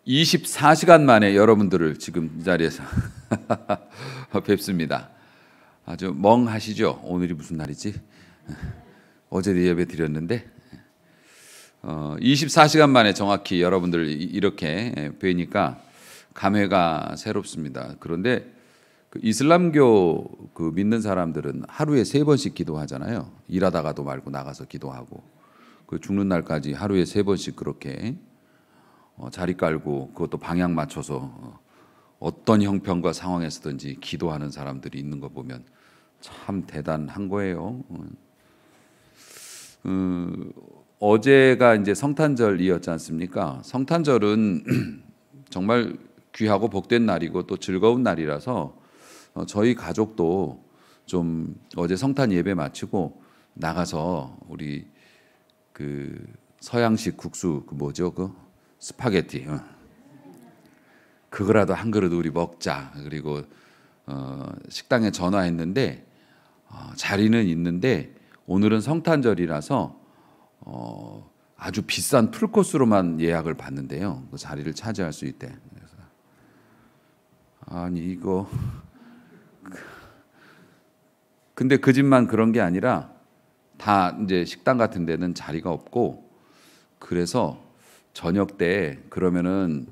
24시간 만에 여러분들을 지금 이 자리에서 뵙습니다. 아주 멍하시죠? 오늘이 무슨 날이지? 어제도 예배 드렸는데 24시간 만에 정확히 여러분들 이렇게 뵈니까 감회가 새롭습니다. 그런데 그 이슬람교 그 믿는 사람들은 하루에 3번씩 기도하잖아요. 일하다가도 말고 나가서 기도하고 그 죽는 날까지 하루에 3번씩 그렇게 자리 깔고 그것도 방향 맞춰서 어떤 형편과 상황에서든지 기도하는 사람들이 있는 거 보면 참 대단한 거예요. 어제가 이제 성탄절이었지 않습니까? 성탄절은 정말 귀하고 복된 날이고 또 즐거운 날이라서 저희 가족도 좀 어제 성탄 예배 마치고 나가서 우리 그 서양식 국수 그 뭐죠 그 스파게티 그거라도 한 그릇 우리 먹자. 그리고 식당에 전화했는데 자리는 있는데 오늘은 성탄절이라서 아주 비싼 풀코스로만 예약을 받는데요. 그 자리를 차지할 수 있대. 그래서 아니 이거 근데 그 집만 그런 게 아니라 다 이제 식당 같은 데는 자리가 없고 그래서 저녁 때 그러면은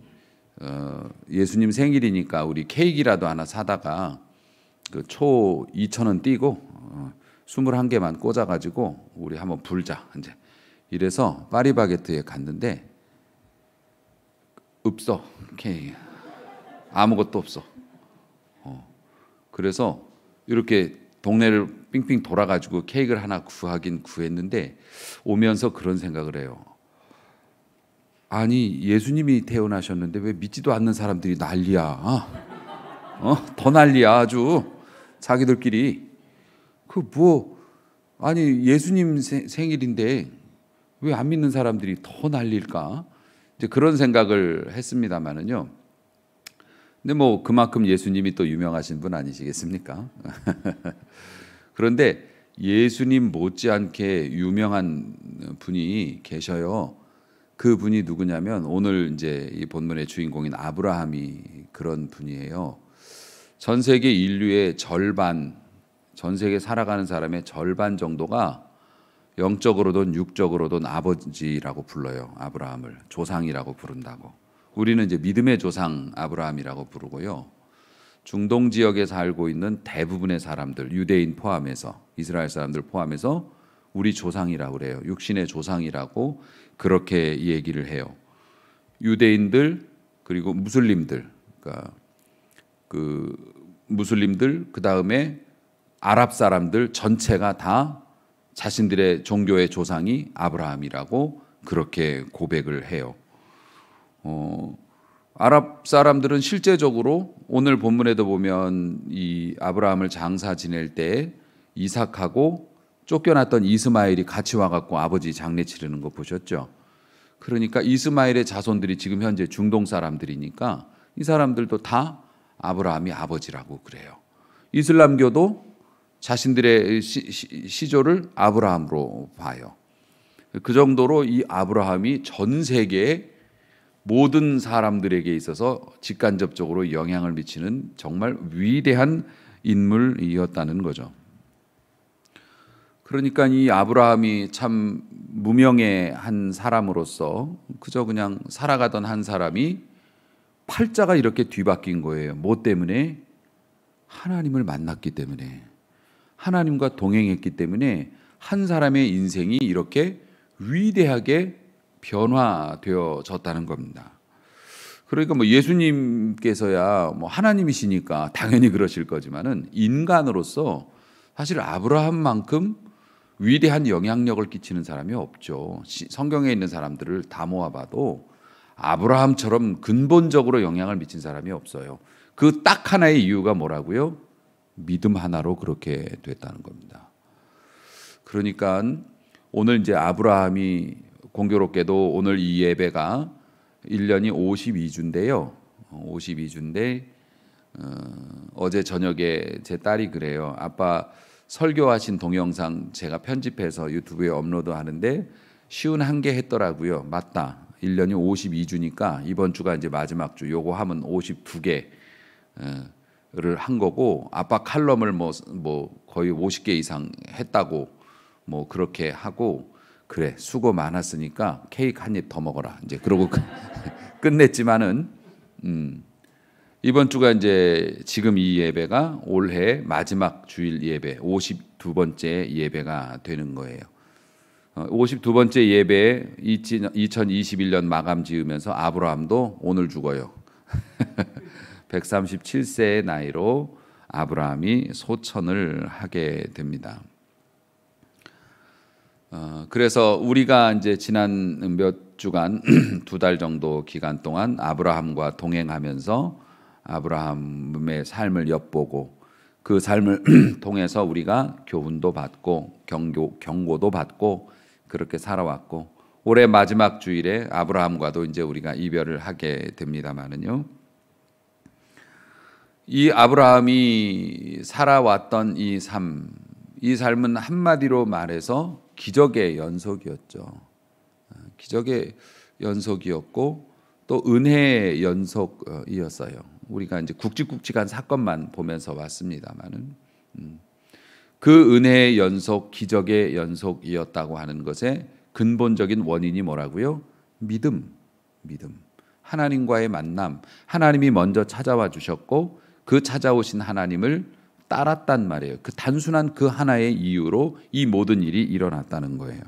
예수님 생일이니까 우리 케이크라도 하나 사다가 그 초 2,000원 띄고 21개만 꽂아가지고 우리 한번 불자 이제 이래서 파리바게트에 갔는데 없어 케이크 아무것도 없어. 그래서 이렇게 동네를 삥삥 돌아가지고 케이크를 하나 구하긴 구했는데 오면서 그런 생각을 해요. 아니 예수님이 태어나셨는데 왜 믿지도 않는 사람들이 난리야? 더 난리야 아주 자기들끼리 그 뭐 아니 예수님 생일인데 왜 안 믿는 사람들이 더 난리일까? 이제 그런 생각을 했습니다만은요. 근데 뭐 그만큼 예수님이 또 유명하신 분 아니시겠습니까? 그런데 예수님 못지않게 유명한 분이 계셔요. 그 분이 누구냐면 오늘 이제 이 본문의 주인공인 아브라함이 그런 분이에요. 전 세계 인류의 절반, 전 세계 살아가는 사람의 절반 정도가 영적으로든 육적으로든 아버지라고 불러요. 아브라함을 조상이라고 부른다고. 우리는 이제 믿음의 조상 아브라함이라고 부르고요. 중동 지역에 살고 있는 대부분의 사람들, 유대인 포함해서 이스라엘 사람들 포함해서 우리 조상이라고 그래요. 육신의 조상이라고 그렇게 얘기를 해요. 유대인들 그리고 무슬림들, 그러니까 그 무슬림들 그 다음에 아랍 사람들 전체가 다 자신들의 종교의 조상이 아브라함이라고 그렇게 고백을 해요. 아랍 사람들은 실제적으로 오늘 본문에도 보면 이 아브라함을 장사 지낼 때 이삭하고 쫓겨났던 이스마엘이 같이 와갖고 아버지 장례 치르는 거 보셨죠? 그러니까 이스마엘의 자손들이 지금 현재 중동 사람들이니까 이 사람들도 다 아브라함이 아버지라고 그래요. 이슬람교도 자신들의 시조를 아브라함으로 봐요. 그 정도로 이 아브라함이 전 세계의 모든 사람들에게 있어서 직간접적으로 영향을 미치는 정말 위대한 인물이었다는 거죠. 그러니까 이 아브라함이 참 무명의 한 사람으로서 그저 그냥 살아가던 한 사람이 팔자가 이렇게 뒤바뀐 거예요. 뭐 때문에? 하나님을 만났기 때문에, 하나님과 동행했기 때문에 한 사람의 인생이 이렇게 위대하게 변화되어졌다는 겁니다. 그러니까 뭐 예수님께서야 뭐 하나님이시니까 당연히 그러실 거지만은 인간으로서 사실 아브라함만큼 위대한 영향력을 끼치는 사람이 없죠. 성경에 있는 사람들을 다 모아봐도 아브라함처럼 근본적으로 영향을 미친 사람이 없어요. 그 딱 하나의 이유가 뭐라고요? 믿음 하나로 그렇게 됐다는 겁니다. 그러니까 오늘 이제 아브라함이 공교롭게도 오늘 이 예배가 1년이 52주인데요. 52주인데 어제 저녁에 제 딸이 그래요. 아빠 설교하신 동영상 제가 편집해서 유튜브에 업로드하는데 51개 했더라고요. 맞다. 1년이 52주니까 이번 주가 이제 마지막 주. 요거 하면 52개를 한 거고, 아빠 칼럼을 뭐 거의 50개 이상 했다고 뭐 그렇게 하고, 그래 수고 많았으니까 케이크 한 입 더 먹어라 이제 그러고 끝냈지만은 이번 주가 이제 지금 이 예배가 올해 마지막 주일 예배 52번째 예배가 되는 거예요. 52번째 예배에 2021년 마감 지으면서 아브라함도 오늘 죽어요. 137세의 나이로 아브라함이 소천을 하게 됩니다. 그래서 우리가 이제 지난 몇 주간 2달 정도 기간 동안 아브라함과 동행하면서 아브라함의 삶을 엿보고 그 삶을 통해서 우리가 교훈도 받고 경고도 받고 그렇게 살아왔고, 올해 마지막 주일에 아브라함과도 이제 우리가 이별을 하게 됩니다만은요, 이 아브라함이 살아왔던 이 삶은 한마디로 말해서 기적의 연속이었죠. 기적의 연속이었고 또 은혜의 연속이었어요. 우리가 이제 굵직굵직한 사건만 보면서 왔습니다만은 그 은혜의 연속, 기적의 연속이었다고 하는 것의 근본적인 원인이 뭐라고요? 믿음. 하나님과의 만남. 하나님이 먼저 찾아와 주셨고 그 찾아오신 하나님을 따랐단 말이에요. 그 단순한 그 하나의 이유로 이 모든 일이 일어났다는 거예요.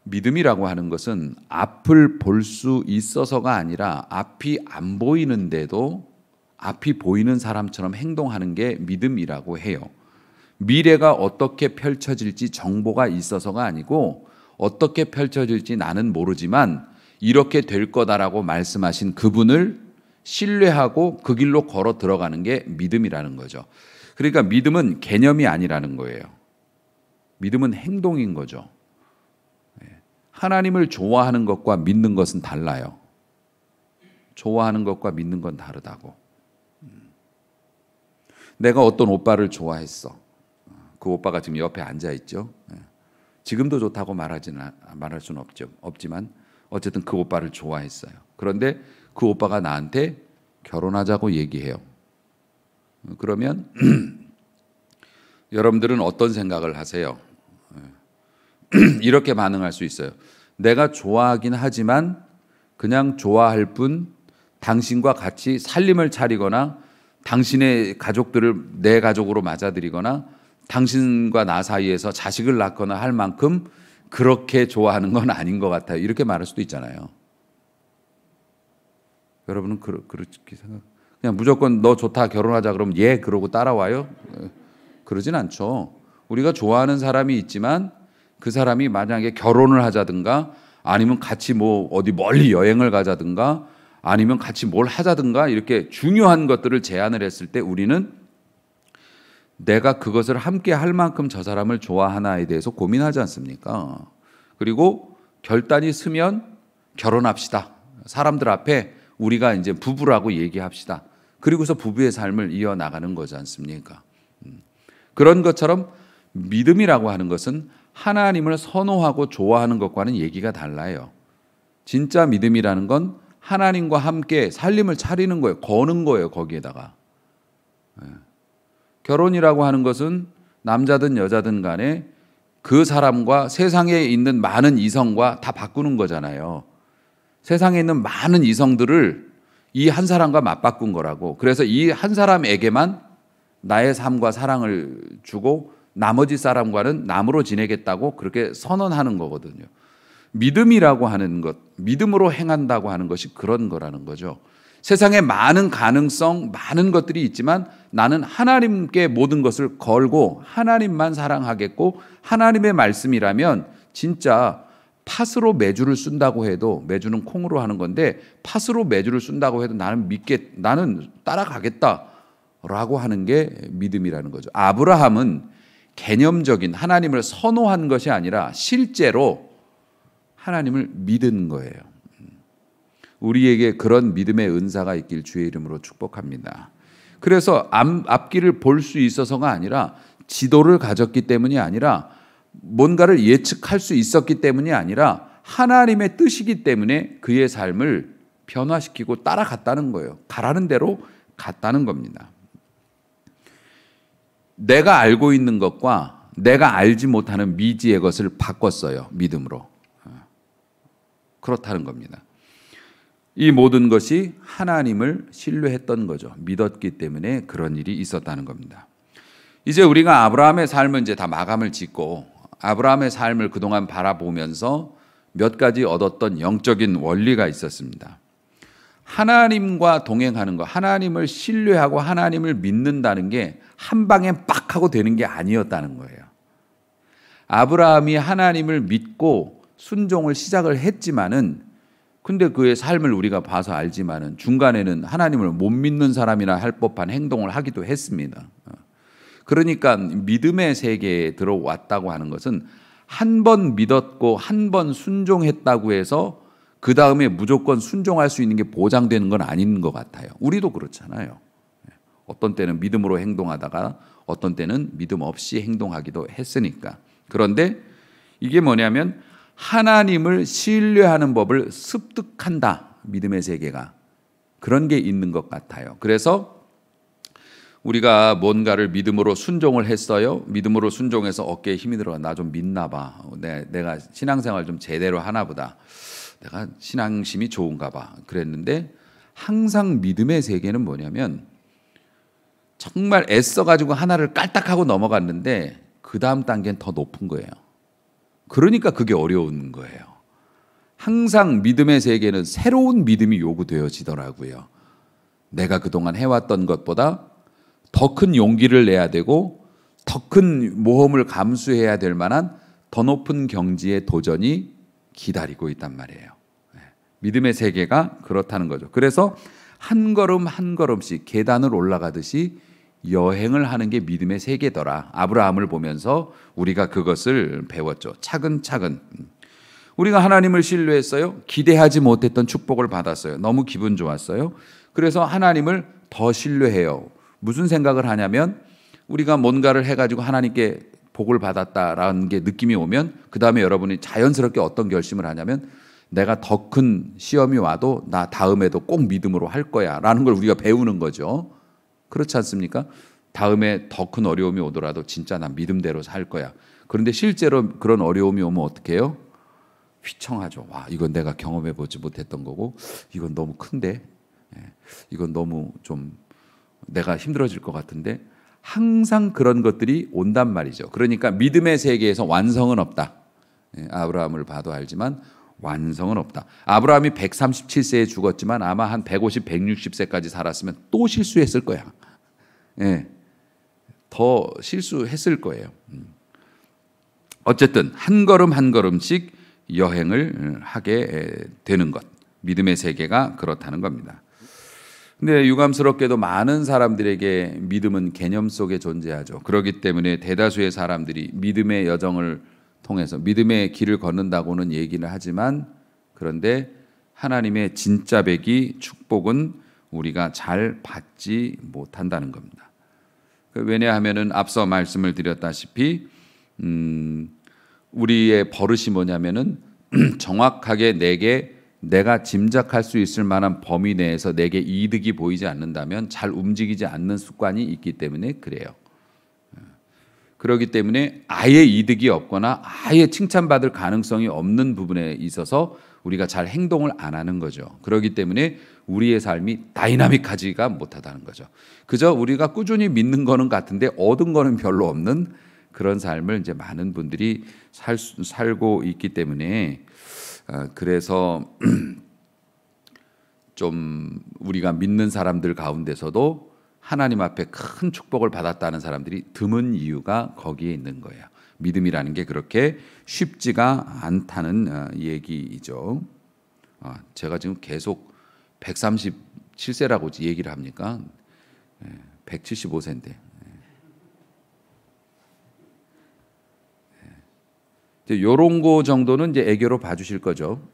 믿음이라고 하는 것은 앞을 볼 수 있어서가 아니라 앞이 안 보이는데도 앞이 보이는 사람처럼 행동하는 게 믿음이라고 해요. 미래가 어떻게 펼쳐질지 정보가 있어서가 아니고 어떻게 펼쳐질지 나는 모르지만 이렇게 될 거다라고 말씀하신 그분을 신뢰하고 그 길로 걸어 들어가는 게 믿음이라는 거죠. 그러니까 믿음은 개념이 아니라는 거예요. 믿음은 행동인 거죠. 하나님을 좋아하는 것과 믿는 것은 달라요. 좋아하는 것과 믿는 건 다르다고. 내가 어떤 오빠를 좋아했어. 그 오빠가 지금 옆에 앉아 있죠. 지금도 좋다고 말할 수는 없지만 어쨌든 그 오빠를 좋아했어요. 그런데 그 오빠가 나한테 결혼하자고 얘기해요. 그러면 여러분들은 어떤 생각을 하세요? 이렇게 반응할 수 있어요. 내가 좋아하긴 하지만 그냥 좋아할 뿐, 당신과 같이 살림을 차리거나 당신의 가족들을 내 가족으로 맞아들이거나 당신과 나 사이에서 자식을 낳거나 할 만큼 그렇게 좋아하는 건 아닌 것 같아요. 이렇게 말할 수도 있잖아요. 여러분은 그렇게 생각? 그냥 무조건 너 좋다 결혼하자 그러면 예 그러고 따라와요? 그러진 않죠. 우리가 좋아하는 사람이 있지만 그 사람이 만약에 결혼을 하자든가 아니면 같이 뭐 어디 멀리 여행을 가자든가 아니면 같이 뭘 하자든가 이렇게 중요한 것들을 제안을 했을 때 우리는 내가 그것을 함께 할 만큼 저 사람을 좋아하나에 대해서 고민하지 않습니까? 그리고 결단이 서면 결혼합시다. 사람들 앞에 우리가 이제 부부라고 얘기합시다. 그리고서 부부의 삶을 이어나가는 거지 않습니까? 그런 것처럼 믿음이라고 하는 것은 하나님을 선호하고 좋아하는 것과는 얘기가 달라요. 진짜 믿음이라는 건 하나님과 함께 살림을 차리는 거예요. 거는 거예요. 거기에다가. 결혼이라고 하는 것은 남자든 여자든 간에 그 사람과 세상에 있는 많은 이성과 다 바꾸는 거잖아요. 세상에 있는 많은 이성들을 이 한 사람과 맞바꾼 거라고. 그래서 이 한 사람에게만 나의 삶과 사랑을 주고 나머지 사람과는 남으로 지내겠다고 그렇게 선언하는 거거든요. 믿음이라고 하는 것, 믿음으로 행한다고 하는 것이 그런 거라는 거죠. 세상에 많은 가능성, 많은 것들이 있지만 나는 하나님께 모든 것을 걸고 하나님만 사랑하겠고 하나님의 말씀이라면 진짜 팥으로 메주를 쓴다고 해도, 메주는 콩으로 하는 건데 팥으로 메주를 쓴다고 해도 나는 따라가겠다라고 하는 게 믿음이라는 거죠. 아브라함은 개념적인 하나님을 선호한 것이 아니라 실제로 하나님을 믿은 거예요. 우리에게 그런 믿음의 은사가 있길 주의 이름으로 축복합니다. 그래서 앞길을 볼 수 있어서가 아니라 지도를 가졌기 때문이 아니라 뭔가를 예측할 수 있었기 때문이 아니라 하나님의 뜻이기 때문에 그의 삶을 변화시키고 따라갔다는 거예요. 가라는 대로 갔다는 겁니다. 내가 알고 있는 것과 내가 알지 못하는 미지의 것을 바꿨어요. 믿음으로. 그렇다는 겁니다. 이 모든 것이 하나님을 신뢰했던 거죠. 믿었기 때문에 그런 일이 있었다는 겁니다. 이제 우리가 아브라함의 삶은 이제 다 마감을 짓고 아브라함의 삶을 그동안 바라보면서 몇 가지 얻었던 영적인 원리가 있었습니다. 하나님과 동행하는 것, 하나님을 신뢰하고 하나님을 믿는다는 게 한 방에 빡 하고 되는 게 아니었다는 거예요. 아브라함이 하나님을 믿고 순종을 시작을 했지만은 근데 그의 삶을 우리가 봐서 알지만은 중간에는 하나님을 못 믿는 사람이나 할 법한 행동을 하기도 했습니다. 그러니까 믿음의 세계에 들어왔다고 하는 것은 한 번 믿었고 한 번 순종했다고 해서 그 다음에 무조건 순종할 수 있는 게 보장되는 건 아닌 것 같아요. 우리도 그렇잖아요. 어떤 때는 믿음으로 행동하다가 어떤 때는 믿음 없이 행동하기도 했으니까. 그런데 이게 뭐냐면 하나님을 신뢰하는 법을 습득한다. 믿음의 세계가. 그런 게 있는 것 같아요. 그래서 우리가 뭔가를 믿음으로 순종을 했어요. 믿음으로 순종해서 어깨에 힘이 들어가. 나 좀 믿나 봐. 내가 신앙생활 좀 제대로 하나 보다. 내가 신앙심이 좋은가 봐. 그랬는데 항상 믿음의 세계는 뭐냐면 정말 애써가지고 하나를 깔딱하고 넘어갔는데 그 다음 단계는 더 높은 거예요. 그러니까 그게 어려운 거예요. 항상 믿음의 세계는 새로운 믿음이 요구되어지더라고요. 내가 그동안 해왔던 것보다 더 큰 용기를 내야 되고 더 큰 모험을 감수해야 될 만한 더 높은 경지의 도전이 기다리고 있단 말이에요. 믿음의 세계가 그렇다는 거죠. 그래서 한 걸음 한 걸음씩 계단을 올라가듯이 여행을 하는 게 믿음의 세계더라. 아브라함을 보면서 우리가 그것을 배웠죠. 차근차근. 우리가 하나님을 신뢰했어요. 기대하지 못했던 축복을 받았어요. 너무 기분 좋았어요. 그래서 하나님을 더 신뢰해요. 무슨 생각을 하냐면 우리가 뭔가를 해가지고 하나님께 복을 받았다라는 게 느낌이 오면 그 다음에 여러분이 자연스럽게 어떤 결심을 하냐면 내가 더 큰 시험이 와도 나 다음에도 꼭 믿음으로 할 거야 라는 걸 우리가 배우는 거죠. 그렇지 않습니까? 다음에 더 큰 어려움이 오더라도 진짜 난 믿음대로 살 거야. 그런데 실제로 그런 어려움이 오면 어떻게 해요? 휘청하죠. 와, 이건 내가 경험해보지 못했던 거고 이건 너무 큰데 이건 너무 좀 내가 힘들어질 것 같은데 항상 그런 것들이 온단 말이죠. 그러니까 믿음의 세계에서 완성은 없다. 아브라함을 봐도 알지만 완성은 없다. 아브라함이 137세에 죽었지만 아마 한 150, 160세까지 살았으면 또 실수했을 거야. 더 실수했을 거예요. 어쨌든 한 걸음 한 걸음씩 여행을 하게 되는 것. 믿음의 세계가 그렇다는 겁니다. 근데 유감스럽게도 많은 사람들에게 믿음은 개념 속에 존재하죠. 그렇기 때문에 대다수의 사람들이 믿음의 여정을 통해서 믿음의 길을 걷는다고는 얘기를 하지만 그런데 하나님의 진짜 백이 축복은 우리가 잘 받지 못한다는 겁니다. 왜냐하면은 앞서 말씀을 드렸다시피 우리의 버릇이 뭐냐면은 정확하게 내가 짐작할 수 있을 만한 범위 내에서 내게 이득이 보이지 않는다면 잘 움직이지 않는 습관이 있기 때문에 그래요. 그렇기 때문에 아예 이득이 없거나 아예 칭찬받을 가능성이 없는 부분에 있어서 우리가 잘 행동을 안 하는 거죠. 그렇기 때문에 우리의 삶이 다이나믹하지가 못하다는 거죠. 그저 우리가 꾸준히 믿는 거는 같은데 얻은 거는 별로 없는 그런 삶을 이제 많은 분들이 살고 있기 때문에 그래서 좀 우리가 믿는 사람들 가운데서도 하나님 앞에 큰 축복을 받았다는 사람들이 드문 이유가 거기에 있는 거예요. 믿음이라는 게 그렇게 쉽지가 않다는 얘기이죠. 제가 지금 계속 137세라고 얘기를 합니까? 175세인데. 요런 거 정도는 이제 애교로 봐주실 거죠.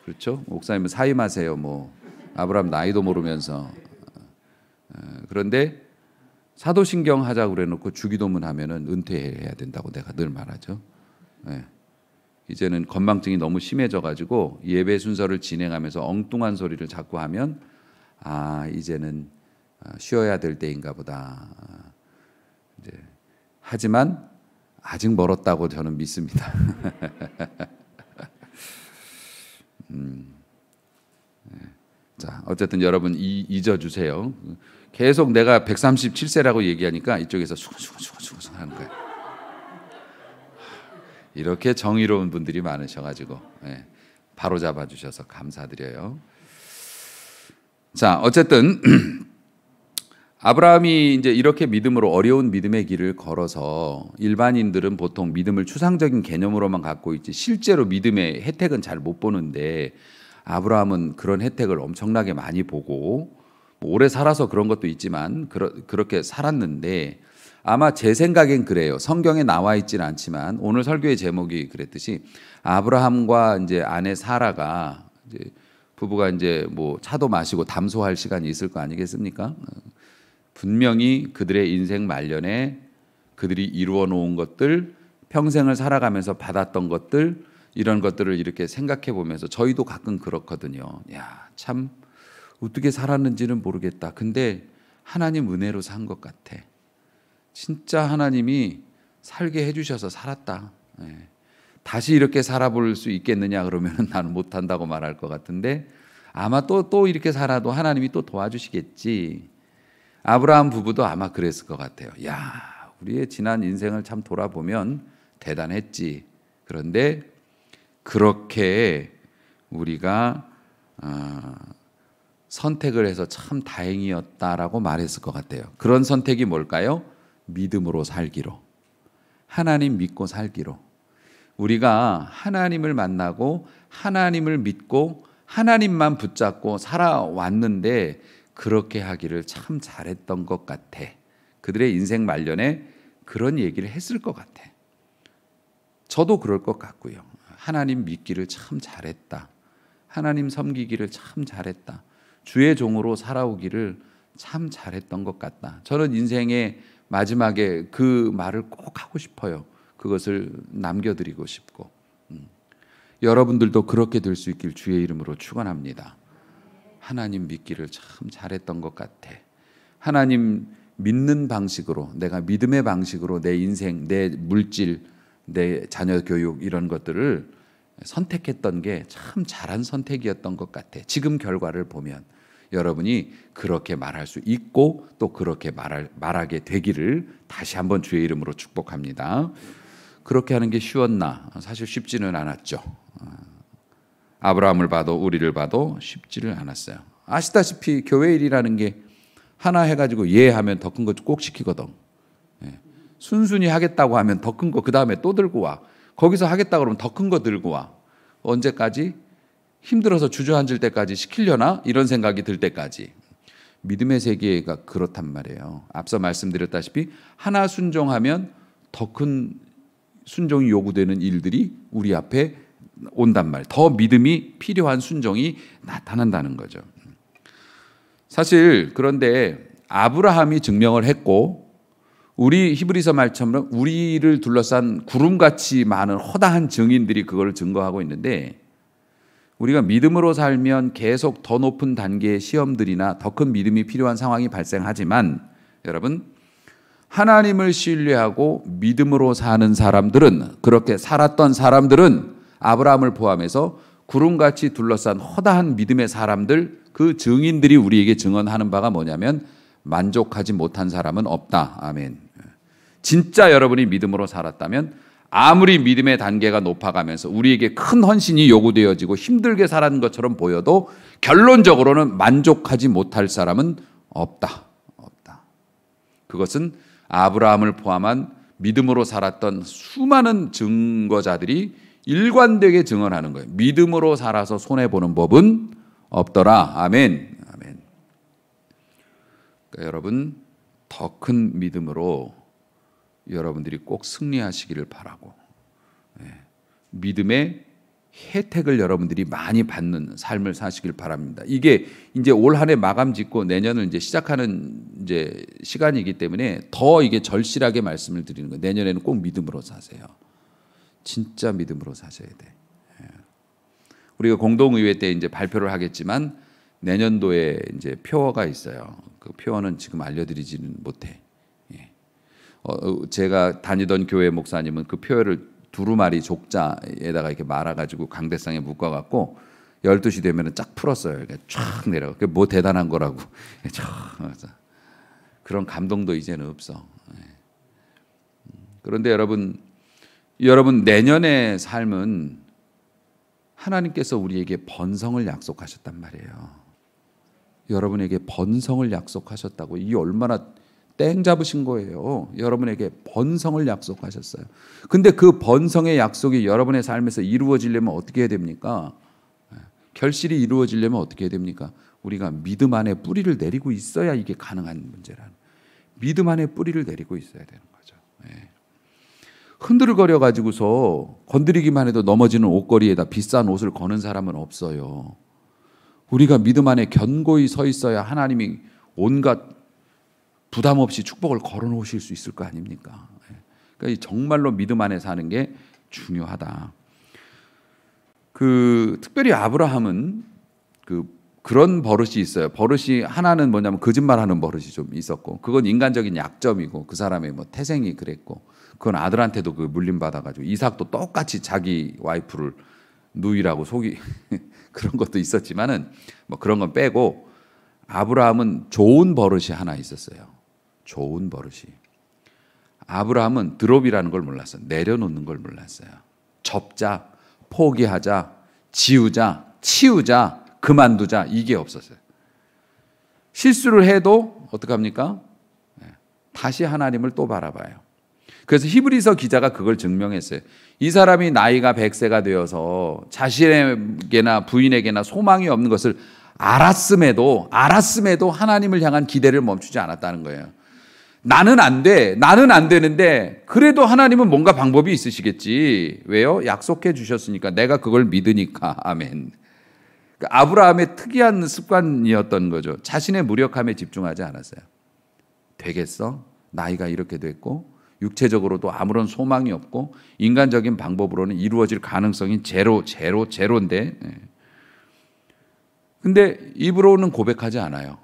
그렇죠? 목사님은 사임하세요. 뭐 아브라함 나이도 모르면서. 그런데 사도신경 하자고 그래놓고 주기도문 하면은 은퇴해야 된다고 내가 늘 말하죠. 이제는 건망증이 너무 심해져가지고 예배 순서를 진행하면서 엉뚱한 소리를 자꾸 하면 이제는 쉬어야 될 때인가 보다. 하지만 아직 멀었다고 저는 믿습니다. 자, 어쨌든 여러분 잊어주세요. 계속 내가 137세라고 얘기하니까 이쪽에서 수근수근 하는 거예요. 이렇게 정의로운 분들이 많으셔가지고 바로 잡아주셔서 감사드려요. 자, 어쨌든 아브라함이 이제 이렇게 믿음으로 어려운 믿음의 길을 걸어서 일반인들은 보통 믿음을 추상적인 개념으로만 갖고 있지 실제로 믿음의 혜택은 잘 못 보는데 아브라함은 그런 혜택을 엄청나게 많이 보고 오래 살아서 그런 것도 있지만 그렇게 살았는데 아마 제 생각엔 그래요. 성경에 나와 있지는 않지만 오늘 설교의 제목이 그랬듯이 아브라함과 이제 아내 사라가 이제 부부가 이제 뭐 차도 마시고 담소할 시간이 있을 거 아니겠습니까? 분명히 그들의 인생 말년에 그들이 이루어 놓은 것들, 평생을 살아가면서 받았던 것들, 이런 것들을 이렇게 생각해 보면서 저희도 가끔 그렇거든요. 야, 참 어떻게 살았는지는 모르겠다. 근데 하나님 은혜로 산 것 같아. 진짜 하나님이 살게 해주셔서 살았다. 다시 이렇게 살아볼 수 있겠느냐 그러면 나는 못한다고 말할 것 같은데 아마 또 이렇게 살아도 하나님이 또 도와주시겠지. 아브라함 부부도 아마 그랬을 것 같아요. 야, 우리의 지난 인생을 참 돌아보면 대단했지. 그런데 그렇게 우리가 선택을 해서 참 다행이었다라고 말했을 것 같아요. 그런 선택이 뭘까요? 믿음으로 살기로. 하나님 믿고 살기로. 우리가 하나님을 만나고 하나님을 믿고 하나님만 붙잡고 살아왔는데 그렇게 하기를 참 잘했던 것 같아. 그들의 인생 말년에 그런 얘기를 했을 것 같아. 저도 그럴 것 같고요. 하나님 믿기를 참 잘했다. 하나님 섬기기를 참 잘했다. 주의 종으로 살아오기를 참 잘했던 것 같다. 저는 인생의 마지막에 그 말을 꼭 하고 싶어요. 그것을 남겨드리고 싶고 여러분들도 그렇게 될 수 있길 주의 이름으로 축원합니다. 하나님 믿기를 참 잘했던 것 같아. 하나님 믿는 방식으로, 내가 믿음의 방식으로 내 인생, 내 물질, 내 자녀 교육 이런 것들을 선택했던 게 참 잘한 선택이었던 것 같아. 지금 결과를 보면 여러분이 그렇게 말할 수 있고 또 그렇게 말하게 되기를 다시 한번 주의 이름으로 축복합니다. 그렇게 하는 게 쉬웠나? 사실 쉽지는 않았죠. 아브라함을 봐도 우리를 봐도 쉽지를 않았어요. 아시다시피 교회 일이라는 게 하나 해가지고 하면 더 큰 거 꼭 시키거든. 순순히 하겠다고 하면 더 큰 거 그 다음에 또 들고 와. 거기서 하겠다 그러면 더 큰 거 들고 와. 언제까지? 힘들어서 주저앉을 때까지 시키려나? 이런 생각이 들 때까지. 믿음의 세계가 그렇단 말이에요. 앞서 말씀드렸다시피 하나 순종하면 더 큰 순종이 요구되는 일들이 우리 앞에 온단 말이에요. 더 믿음이 필요한 순종이 나타난다는 거죠. 사실 그런데 아브라함이 증명을 했고 우리 히브리서 말처럼 우리를 둘러싼 구름같이 많은 허다한 증인들이 그걸 증거하고 있는데 우리가 믿음으로 살면 계속 더 높은 단계의 시험들이나 더 큰 믿음이 필요한 상황이 발생하지만 여러분 하나님을 신뢰하고 믿음으로 사는 사람들은 그렇게 살았던 사람들은 아브라함을 포함해서 구름같이 둘러싼 허다한 믿음의 사람들 그 증인들이 우리에게 증언하는 바가 뭐냐면 만족하지 못한 사람은 없다. 아멘. 진짜 여러분이 믿음으로 살았다면 아무리 믿음의 단계가 높아가면서 우리에게 큰 헌신이 요구되어지고 힘들게 살았는 것처럼 보여도 결론적으로는 만족하지 못할 사람은 없다. 그것은 아브라함을 포함한 믿음으로 살았던 수많은 증거자들이 일관되게 증언하는 거예요. 믿음으로 살아서 손해보는 법은 없더라. 아멘. 그러니까 여러분 더 큰 믿음으로 여러분들이 꼭 승리하시기를 바라고 믿음의 혜택을 여러분들이 많이 받는 삶을 사시길 바랍니다. 이게 이제 올 한 해 마감 짓고 내년을 이제 시작하는 이제 시간이기 때문에 더 이게 절실하게 말씀을 드리는 거예요. 내년에는 꼭 믿음으로 사세요. 진짜 믿음으로 사셔야 돼. 우리가 공동의회 때 이제 발표를 하겠지만 내년도에 이제 표어가 있어요. 그 표어는 지금 알려드리지는 못해. 제가 다니던 교회 목사님은 그 표어를 두루마리 족자에다가 이렇게 말아가지고 강대상에 묶어갖고 12시 되면은 쫙 풀었어요. 이렇게 쫙 내려가. 그게 뭐 대단한 거라고. 그런 감동도 이제는 없어. 그런데 여러분 내년의 삶은 하나님께서 우리에게 번성을 약속하셨단 말이에요. 여러분에게 번성을 약속하셨다고. 이게 얼마나 땡 잡으신 거예요. 여러분에게 번성을 약속하셨어요. 근데 그 번성의 약속이 여러분의 삶에서 이루어지려면 어떻게 해야 됩니까? 결실이 이루어지려면 어떻게 해야 됩니까? 우리가 믿음 안에 뿌리를 내리고 있어야 이게 가능한 문제라는. 믿음 안에 뿌리를 내리고 있어야 되는 거죠. 흔들거려 가지고서 건드리기만 해도 넘어지는 옷걸이에다 비싼 옷을 거는 사람은 없어요. 우리가 믿음 안에 견고히 서 있어야 하나님이 온갖 부담 없이 축복을 걸어 놓으실 수 있을 거 아닙니까? 그러니까 정말로 믿음 안에 사는 게 중요하다. 특별히 아브라함은 그런 버릇이 있어요. 버릇이 하나는 뭐냐면 거짓말하는 버릇이 좀 있었고, 그건 인간적인 약점이고 그 사람의 뭐 태생이 그랬고, 그건 아들한테도 물림 받아가지고 이삭도 똑같이 자기 와이프를 누이라고 속이 그런 것도 있었지만은 뭐 그런 건 빼고 아브라함은 좋은 버릇이 하나 있었어요. 좋은 버릇이. 아브라함은 드롭이라는 걸 몰랐어요. 내려놓는 걸 몰랐어요. 접자, 포기하자, 지우자, 치우자, 그만두자, 이게 없었어요. 실수를 해도 어떡합니까? 다시 하나님을 또 바라봐요. 그래서 히브리서 기자가 그걸 증명했어요. 이 사람이 나이가 100세가 되어서 자신에게나 부인에게나 소망이 없는 것을 알았음에도 하나님을 향한 기대를 멈추지 않았다는 거예요. 나는 안 되는데 그래도 하나님은 뭔가 방법이 있으시겠지. 왜요? 약속해 주셨으니까, 내가 그걸 믿으니까. 아멘. 아브라함의 특이한 습관이었던 거죠. 자신의 무력함에 집중하지 않았어요. 되겠어? 나이가 이렇게 됐고 육체적으로도 아무런 소망이 없고 인간적인 방법으로는 이루어질 가능성이 제로인데, 근데 입으로는 고백하지 않아요.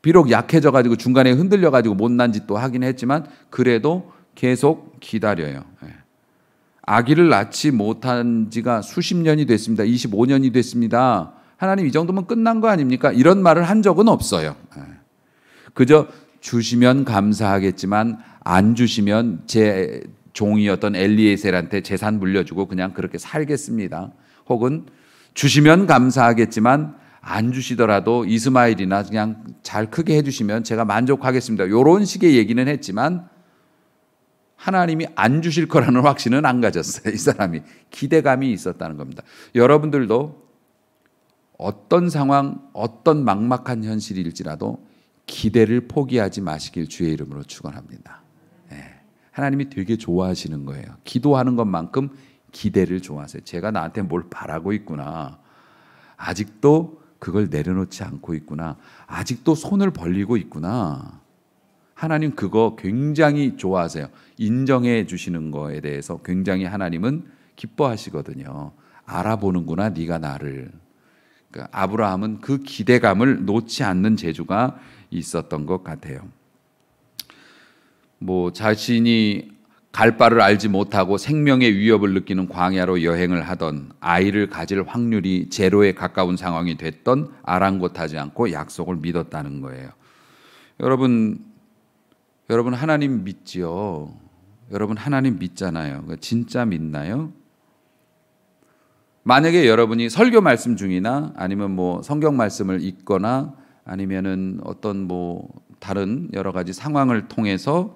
비록 약해져가지고 중간에 흔들려가지고 못난 짓도 하긴 했지만 그래도 계속 기다려요. 아기를 낳지 못한 지가 수십 년이 됐습니다. 25년이 됐습니다. 하나님, 이 정도면 끝난 거 아닙니까? 이런 말을 한 적은 없어요. 그저 주시면 감사하겠지만 안 주시면 제 종이었던 엘리에셀한테 재산 물려주고 그냥 그렇게 살겠습니다. 혹은 주시면 감사하겠지만 안 주시더라도 이스마일이나 그냥 잘 크게 해주시면 제가 만족하겠습니다. 이런 식의 얘기는 했지만 하나님이 안 주실 거라는 확신은 안 가졌어요. 이 사람이 기대감이 있었다는 겁니다. 여러분들도 어떤 상황, 어떤 막막한 현실일지라도 기대를 포기하지 마시길 주의 이름으로 축원합니다. 하나님이 되게 좋아하시는 거예요. 기도하는 것만큼 기대를 좋아하세요. 제가 나한테 뭘 바라고 있구나. 아직도 그걸 내려놓지 않고 있구나. 아직도 손을 벌리고 있구나. 하나님 그거 굉장히 좋아하세요. 인정해 주시는 거에 대해서 굉장히 하나님은 기뻐하시거든요. 알아보는구나, 네가 나를. 그러니까 아브라함은 그 기대감을 놓지 않는 재주가 있었던 것 같아요. 뭐 자신이 갈 바를 알지 못하고 생명의 위협을 느끼는 광야로 여행을 하던, 아이를 가질 확률이 제로에 가까운 상황이 됐던 아랑곳하지 않고 약속을 믿었다는 거예요. 여러분 하나님 믿지요? 여러분 하나님 믿잖아요. 진짜 믿나요? 만약에 여러분이 설교 말씀 중이나 아니면 뭐 성경 말씀을 읽거나 아니면은 어떤 뭐 다른 여러 가지 상황을 통해서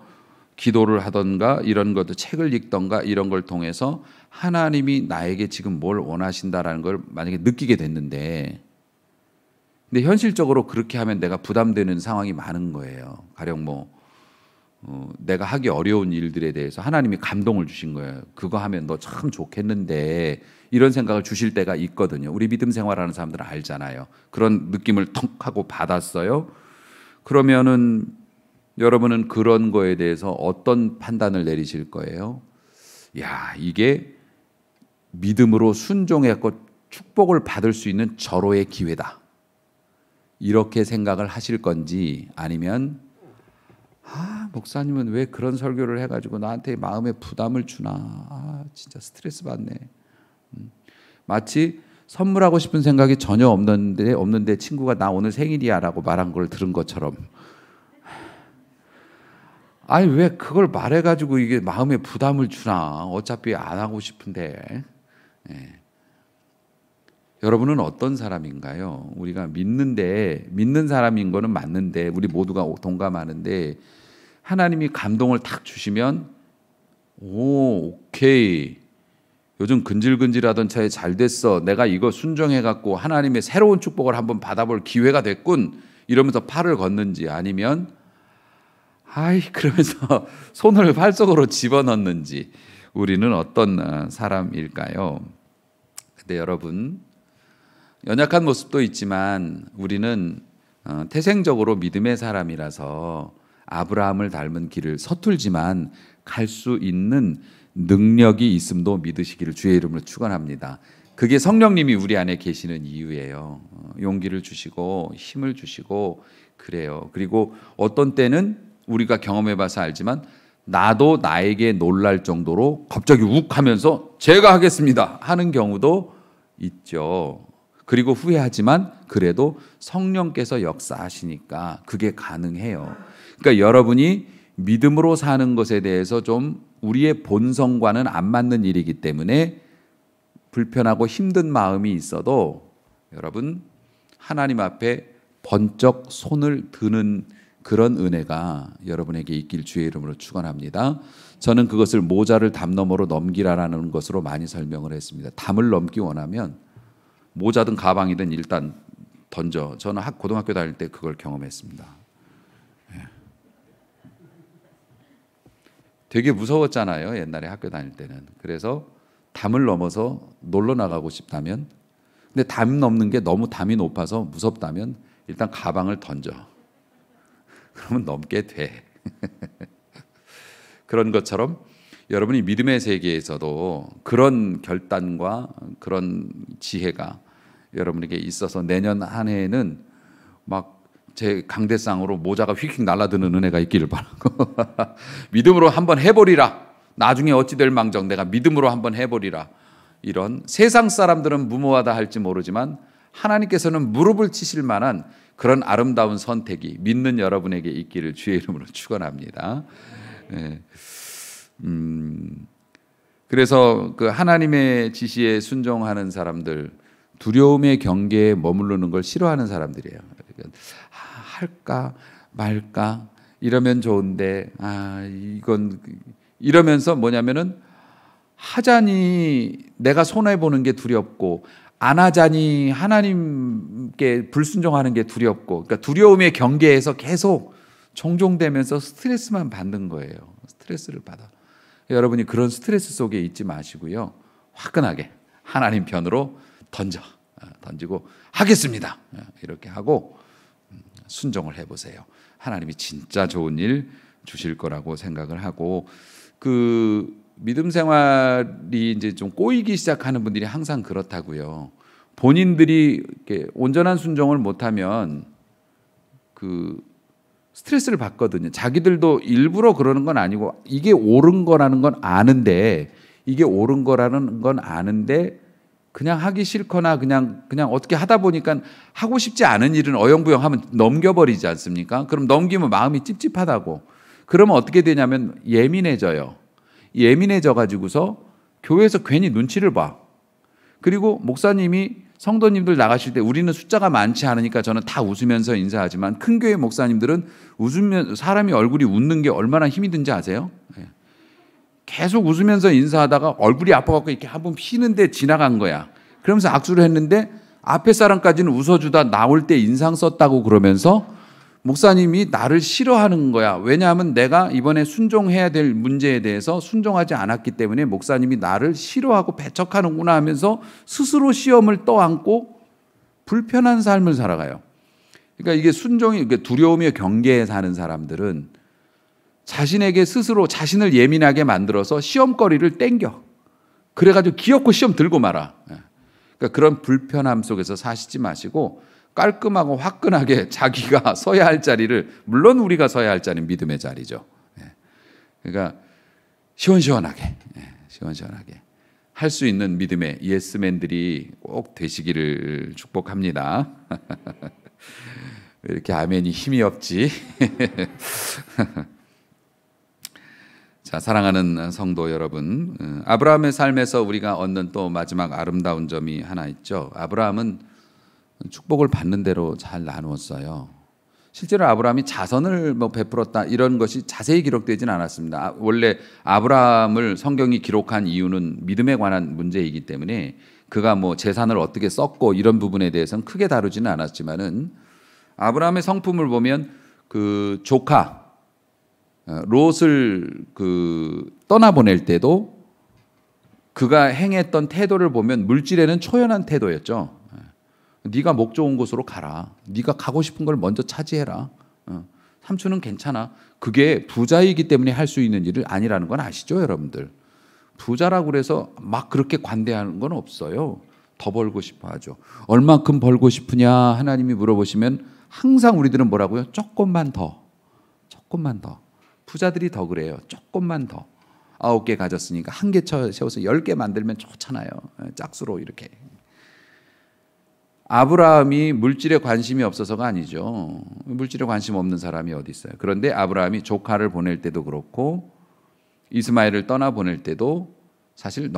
기도를 하던가 이런 것도 책을 읽던가 이런 걸 통해서 하나님이 나에게 지금 뭘 원하신다라는 걸 만약에 느끼게 됐는데, 근데 현실적으로 그렇게 하면 내가 부담되는 상황이 많은 거예요. 가령 내가 하기 어려운 일들에 대해서 하나님이 감동을 주신 거예요. 그거 하면 너 참 좋겠는데, 이런 생각을 주실 때가 있거든요. 우리 믿음 생활하는 사람들은 알잖아요. 그런 느낌을 턱 하고 받았어요. 그러면은 여러분은 그런 거에 대해서 어떤 판단을 내리실 거예요? 야, 이게 믿음으로 순종해서 축복을 받을 수 있는 절호의 기회다. 이렇게 생각을 하실 건지, 아니면 목사님은 왜 그런 설교를 해가지고 나한테 마음에 부담을 주나, 진짜 스트레스 받네. 마치 선물하고 싶은 생각이 전혀 없는데 친구가 나 오늘 생일이야 라고 말한 걸 들은 것처럼, 아니 왜 그걸 말해가지고 이게 마음에 부담을 주나, 어차피 안 하고 싶은데. 여러분은 어떤 사람인가요? 우리가 믿는 사람인 거는 맞는데, 우리 모두가 동감하는데, 하나님이 감동을 탁 주시면 오케이, 요즘 근질근질하던 차에 잘 됐어, 내가 이거 순종해갖고 하나님의 새로운 축복을 한번 받아볼 기회가 됐군, 이러면서 팔을 걷는지, 아니면 그러면서 손을 팔 속으로 집어넣는지, 우리는 어떤 사람일까요? 근데 여러분, 연약한 모습도 있지만 우리는 태생적으로 믿음의 사람이라서 아브라함을 닮은 길을 서툴지만 갈 수 있는 능력이 있음도 믿으시기를 주의 이름으로 축원합니다. 그게 성령님이 우리 안에 계시는 이유예요. 용기를 주시고 힘을 주시고 그래요. 그리고 어떤 때는 우리가 경험해봐서 알지만, 나도 나에게 놀랄 정도로 갑자기 욱 하면서 제가 하겠습니다 하는 경우도 있죠. 그리고 후회하지만 그래도 성령께서 역사하시니까 그게 가능해요. 그러니까 여러분이 믿음으로 사는 것에 대해서 좀 우리의 본성과는 안 맞는 일이기 때문에 불편하고 힘든 마음이 있어도, 여러분 하나님 앞에 번쩍 손을 드는 그런 은혜가 여러분에게 있길 주의 이름으로 축원합니다. 저는 그것을 모자를 담 너머로 넘기라라는 것으로 많이 설명을 했습니다. 담을 넘기 원하면 모자든 가방이든 일단 던져. 저는 고등학교 다닐 때 그걸 경험했습니다. 되게 무서웠잖아요, 옛날에 학교 다닐 때는. 그래서 담을 넘어서 놀러 나가고 싶다면, 근데 담 넘는 게 너무 담이 높아서 무섭다면 일단 가방을 던져. 그러면 넘게 돼. 그런 것처럼 여러분이 믿음의 세계에서도 그런 결단과 그런 지혜가 여러분에게 있어서 내년 한 해에는 막 제 강대상으로 모자가 휙휙 날아드는 은혜가 있기를 바라고 믿음으로 한번 해보리라, 나중에 어찌 될 망정 내가 믿음으로 한번 해보리라. 이런, 세상 사람들은 무모하다 할지 모르지만 하나님께서는 무릎을 치실 만한 그런 아름다운 선택이 믿는 여러분에게 있기를 주의 이름으로 축원합니다. 그래서 그 하나님의 지시에 순종하는 사람들, 두려움의 경계에 머무르는 걸 싫어하는 사람들이에요. 그러니까 할까 말까 이러면 좋은데, 이건 이러면서 뭐냐면은 하자니 내가 손해 보는 게 두렵고, 안 하자니 하나님께 불순종하는 게 두렵고, 그러니까 두려움의 경계에서 계속 종종되면서 스트레스만 받는 거예요. 스트레스를 받아. 여러분이 그런 스트레스 속에 있지 마시고요, 화끈하게 하나님 편으로 던지고 하겠습니다 이렇게 하고 순종을 해보세요. 하나님이 진짜 좋은 일 주실 거라고 생각을 하고, 그 믿음 생활이 이제 좀 꼬이기 시작하는 분들이 항상 그렇다고요. 본인들이 이렇게 온전한 순종을 못하면 그 스트레스를 받거든요. 자기들도 일부러 그러는 건 아니고 이게 옳은 거라는 건 아는데, 그냥 하기 싫거나 그냥 어떻게 하다 보니까 하고 싶지 않은 일은 어영부영하면 넘겨버리지 않습니까? 그럼 넘기면 마음이 찝찝하다고. 그러면 어떻게 되냐면 예민해져요. 예민해져 가지고서 교회에서 괜히 눈치를 봐. 그리고 목사님이 성도님들 나가실 때 우리는 숫자가 많지 않으니까 저는 다 웃으면서 인사하지만, 큰 교회 목사님들은 웃으면 사람이 얼굴이 웃는 게 얼마나 힘이 든지 아세요? 계속 웃으면서 인사하다가 얼굴이 아파갖고 이렇게 한번 피는데 지나간 거야. 그러면서 악수를 했는데 앞에 사람까지는 웃어주다 나올 때 인상 썼다고 그러면서 목사님이 나를 싫어하는 거야. 왜냐하면 내가 이번에 순종해야 될 문제에 대해서 순종하지 않았기 때문에 목사님이 나를 싫어하고 배척하는구나 하면서 스스로 시험을 떠안고 불편한 삶을 살아가요. 그러니까 이게 순종이, 두려움의 경계에 사는 사람들은 자신에게 스스로 자신을 예민하게 만들어서 시험거리를 땡겨. 그래가지고 기어코 시험 들고 말아. 그러니까 그런 불편함 속에서 사시지 마시고 깔끔하고 화끈하게 자기가 서야 할 자리를, 물론 우리가 서야 할 자리는 믿음의 자리죠. 그러니까 시원시원하게 할 수 있는 믿음의 예스맨들이 꼭 되시기를 축복합니다. 왜 이렇게 아멘이 힘이 없지? 자, 사랑하는 성도 여러분, 아브라함의 삶에서 우리가 얻는 또 마지막 아름다운 점이 하나 있죠. 아브라함은 축복을 받는 대로 잘 나누었어요. 실제로 아브라함이 자선을 베풀었다 이런 것이 자세히 기록되지는 않았습니다. 원래 아브라함을 성경이 기록한 이유는 믿음에 관한 문제이기 때문에 그가 재산을 어떻게 썼고 이런 부분에 대해서는 크게 다루지는 않았지만은 아브라함의 성품을 보면 그 조카 롯을 떠나보낼 때도 그가 행했던 태도를 보면 물질에는 초연한 태도였죠. 네가 목 좋은 곳으로 가라. 네가 가고 싶은 걸 먼저 차지해라. 삼촌은 괜찮아. 그게 부자이기 때문에 할 수 있는 일이 아니라는 건 아시죠, 여러분들? 부자라고 그래서 막 그렇게 관대하는 건 없어요. 더 벌고 싶어 하죠. 얼만큼 벌고 싶으냐 하나님이 물어보시면 항상 우리들은 뭐라고요? 조금만 더. 부자들이 더 그래요. 조금만 더. 9개 가졌으니까 1개 채워서 10개 만들면 좋잖아요. 짝수로 이렇게. 아브라함이 물질에 관심이 없어서가 아니죠. 물질에 관심 없는 사람이 어디 있어요. 그런데 아브라함이 조카를 보낼 때도 그렇고 이스마엘을 떠나 보낼 때도 사실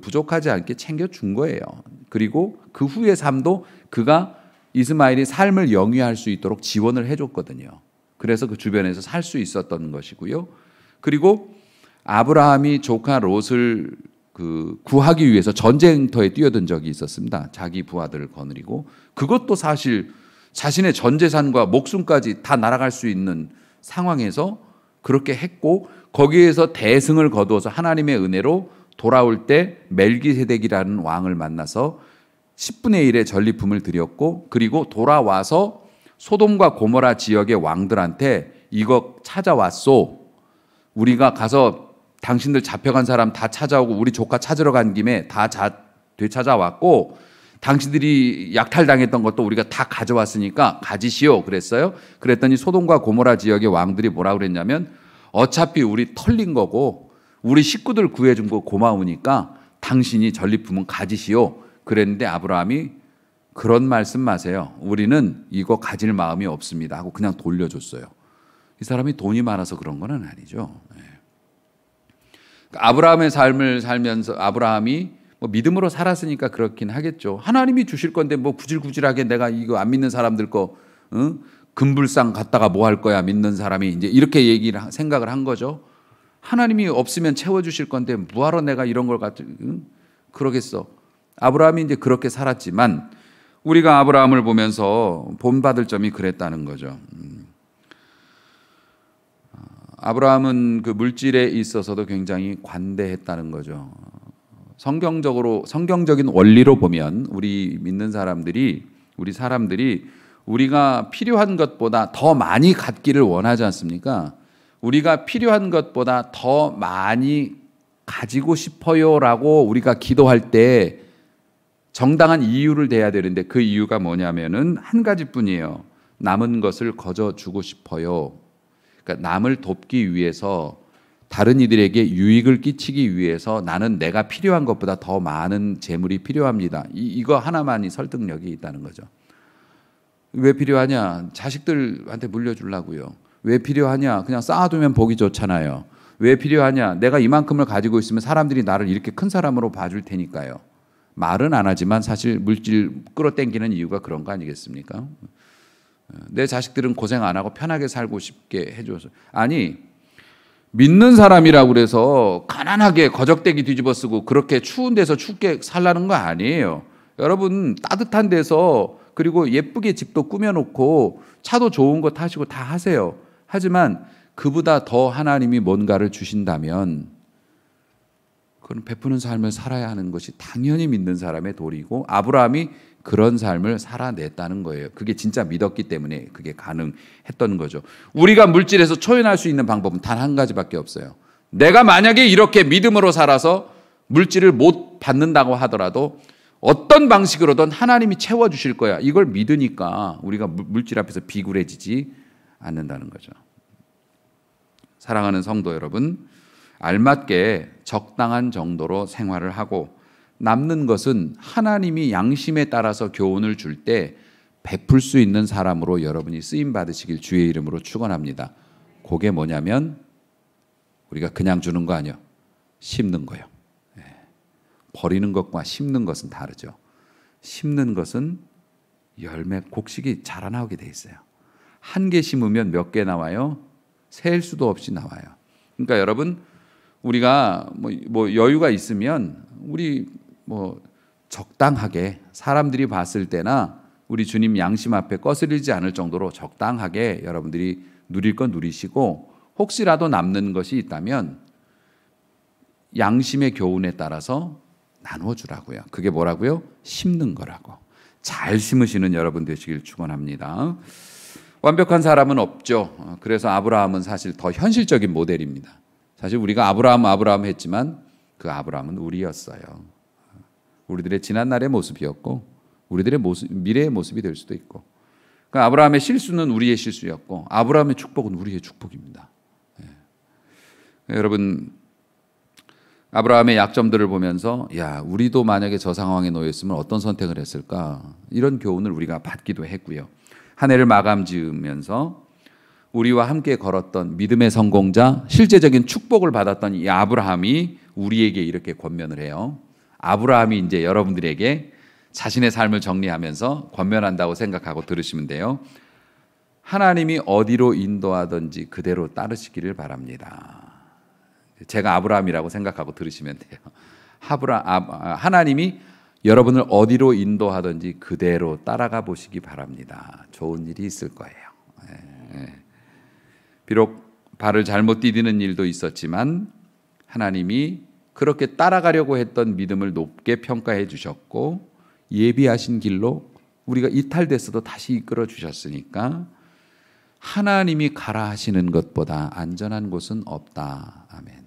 부족하지 않게 챙겨준 거예요. 그리고 그 후의 삶도 그가 이스마엘이 삶을 영위할 수 있도록 지원을 해줬거든요. 그래서 그 주변에서 살 수 있었던 것이고요. 그리고 아브라함이 조카 롯을 구하기 위해서 전쟁터에 뛰어든 적이 있었습니다. 자기 부하들을 거느리고 그것도 사실 자신의 전 재산과 목숨까지 다 날아갈 수 있는 상황에서 그렇게 했고 거기에서 대승을 거두어서 하나님의 은혜로 돌아올 때 멜기세덱이라는 왕을 만나서 10분의 1의 전리품을 드렸고 그리고 돌아와서 소돔과 고모라 지역의 왕들한테 이거 찾아왔소. 우리가 가서 당신들 잡혀간 사람 다 찾아오고 우리 조카 찾으러 간 김에 다 되찾아왔고 당신들이 약탈당했던 것도 우리가 다 가져왔으니까 가지시오 그랬어요. 그랬더니 소돔과 고모라 지역의 왕들이 뭐라고 그랬냐면 어차피 우리 털린 거고 우리 식구들 구해준 거 고마우니까 당신이 전리품은 가지시오 그랬는데 아브라함이 그런 말씀 마세요. 우리는 이거 가질 마음이 없습니다 하고 그냥 돌려줬어요. 이 사람이 돈이 많아서 그런 건 아니죠. 아브라함의 삶을 살면서 아브라함이 믿음으로 살았으니까 그렇긴 하겠죠. 하나님이 주실 건데 구질구질하게 내가 이거 안 믿는 사람들 거 금불상 갖다가 뭐 할 거야 믿는 사람이 이제 이렇게 생각을 한 거죠. 하나님이 없으면 채워주실 건데 뭐하러 내가 이런 걸 그러겠어. 아브라함이 이제 그렇게 살았지만 우리가 아브라함을 보면서 본받을 점이 그랬다는 거죠. 아브라함은 그 물질에 있어서도 굉장히 관대했다는 거죠. 성경적인 원리로 보면 우리 믿는 사람들이 우리 사람들이 우리가 필요한 것보다 더 많이 갖기를 원하지 않습니까? 우리가 필요한 것보다 더 많이 가지고 싶어요라고 우리가 기도할 때 정당한 이유를 대야 되는데 그 이유가 뭐냐면은 한 가지뿐이에요. 남은 것을 거저 주고 싶어요. 그러니까 남을 돕기 위해서 다른 이들에게 유익을 끼치기 위해서 나는 내가 필요한 것보다 더 많은 재물이 필요합니다. 이거 하나만이 설득력이 있다는 거죠. 왜 필요하냐? 자식들한테 물려주려고요. 왜 필요하냐? 그냥 쌓아두면 보기 좋잖아요. 왜 필요하냐? 내가 이만큼을 가지고 있으면 사람들이 나를 이렇게 큰 사람으로 봐줄 테니까요. 말은 안 하지만 사실 물질 끌어당기는 이유가 그런 거 아니겠습니까? 내 자식들은 고생 안 하고 편하게 살고 싶게 해줘서. 아니 믿는 사람이라고 그래서 가난하게 거적대기 뒤집어 쓰고 그렇게 추운 데서 춥게 살라는 거 아니에요. 여러분 따뜻한 데서 그리고 예쁘게 집도 꾸며놓고 차도 좋은 거 타시고 다 하세요. 하지만 그보다 더 하나님이 뭔가를 주신다면 그건 베푸는 삶을 살아야 하는 것이 당연히 믿는 사람의 도리고 아브라함이 그런 삶을 살아냈다는 거예요. 그게 진짜 믿었기 때문에 그게 가능했던 거죠. 우리가 물질에서 초연할 수 있는 방법은 단 한 가지밖에 없어요. 내가 만약에 이렇게 믿음으로 살아서 물질을 못 받는다고 하더라도 어떤 방식으로든 하나님이 채워주실 거야. 이걸 믿으니까 우리가 물질 앞에서 비굴해지지 않는다는 거죠. 사랑하는 성도 여러분, 알맞게 적당한 정도로 생활을 하고 남는 것은 하나님이 양심에 따라서 교훈을 줄 때 베풀 수 있는 사람으로 여러분이 쓰임 받으시길 주의 이름으로 축원합니다. 그게 뭐냐면 우리가 그냥 주는 거 아니요, 심는 거요. 버리는 것과 심는 것은 다르죠. 심는 것은 열매, 곡식이 자라나오게 돼 있어요. 한 개 심으면 몇 개 나와요? 셀 수도 없이 나와요. 그러니까 여러분, 우리가 뭐 여유가 있으면 우리 적당하게 사람들이 봤을 때나 우리 주님 양심 앞에 거스르지 않을 정도로 적당하게 여러분들이 누릴 건 누리시고, 혹시라도 남는 것이 있다면 양심의 교훈에 따라서 나누어 주라고요. 그게 뭐라고요? 심는 거라고. 잘 심으시는 여러분 되시길 축원합니다. 완벽한 사람은 없죠. 그래서 아브라함은 사실 더 현실적인 모델입니다. 사실 우리가 아브라함 했지만 그 아브라함은 우리였어요. 우리들의 지난날의 모습이었고 우리들의 미래의 모습이 될 수도 있고, 그러니까 아브라함의 실수는 우리의 실수였고 아브라함의 축복은 우리의 축복입니다. 여러분, 아브라함의 약점들을 보면서 우리도 만약에 저 상황에 놓였으면 어떤 선택을 했을까, 이런 교훈을 우리가 받기도 했고요. 한 해를 마감 지으면서 우리와 함께 걸었던 믿음의 성공자, 실제적인 축복을 받았던 이 아브라함이 우리에게 이렇게 권면을 해요. 아브라함이 이제 여러분들에게 자신의 삶을 정리하면서 권면한다고 생각하고 들으시면 돼요. 하나님이 어디로 인도하든지 그대로 따르시기를 바랍니다. 제가 아브라함이라고 생각하고 들으시면 돼요. 하나님이 여러분을 어디로 인도하든지 그대로 따라가 보시기 바랍니다. 좋은 일이 있을 거예요. 비록 발을 잘못 디디는 일도 있었지만 하나님이 그렇게 따라가려고 했던 믿음을 높게 평가해 주셨고, 예비하신 길로 우리가 이탈됐어도 다시 이끌어 주셨으니까 하나님이 가라 하시는 것보다 안전한 곳은 없다. 아멘.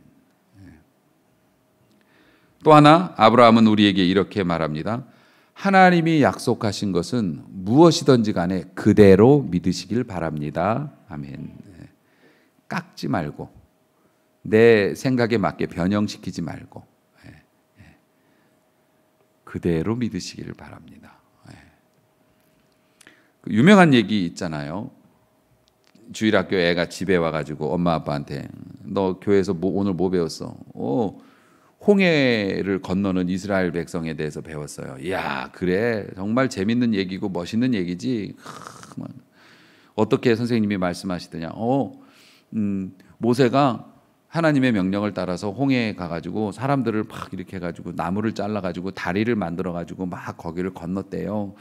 또 하나, 아브라함은 우리에게 이렇게 말합니다. 하나님이 약속하신 것은 무엇이든지 간에 그대로 믿으시길 바랍니다. 아멘. 깎지 말고 내 생각에 맞게 변형시키지 말고 그대로 믿으시길 바랍니다. 유명한 얘기 있잖아요. 주일학교 애가 집에 와가지고 엄마 아빠한테 너 교회에서 오늘 뭐 배웠어? 홍해를 건너는 이스라엘 백성에 대해서 배웠어요. 이야, 그래, 정말 재밌는 얘기고 멋있는 얘기지. 어떻게 선생님이 말씀하시더냐? 모세가 하나님의 명령을 따라서 홍해에 가가지고 사람들을 막 이렇게 해가지고 나무를 잘라가지고 다리를 만들어가지고 막 거기를 건넜대요.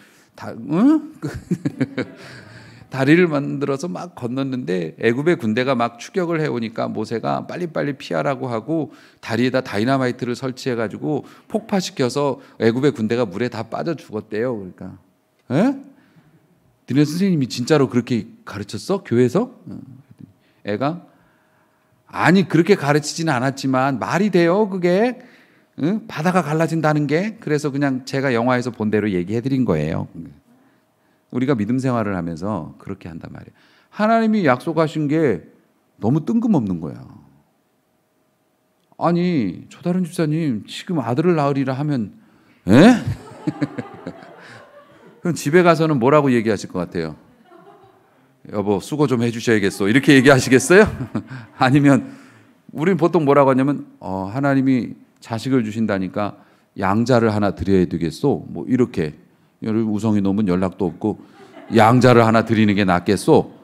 다리를 만들어서 막 건넜는데 애굽의 군대가 막 추격을 해오니까 모세가 빨리빨리 피하라고 하고 다리에다 다이너마이트를 설치해가지고 폭파시켜서 애굽의 군대가 물에 다 빠져 죽었대요. 그러니까, 너네 선생님이 진짜로 그렇게 가르쳤어? 교회에서? 애가 아니, 그렇게 가르치지는 않았지만 말이 돼요, 그게. 바다가 갈라진다는 게. 그래서 그냥 제가 영화에서 본 대로 얘기해드린 거예요. 우리가 믿음 생활을 하면서 그렇게 한단 말이에요. 하나님이 약속하신 게 너무 뜬금없는 거야. 아니, 조다른 집사님 지금 아들을 낳으리라 하면 그럼 집에 가서는 뭐라고 얘기하실 것 같아요? 여보, 수고 좀 해주셔야겠어, 이렇게 얘기하시겠어요? 아니면 우리는 보통 뭐라고 하냐면 하나님이 자식을 주신다니까 양자를 하나 드려야 되겠소, 뭐 이렇게. 우성이 놈은 연락도 없고 양자를 하나 드리는 게 낫겠소.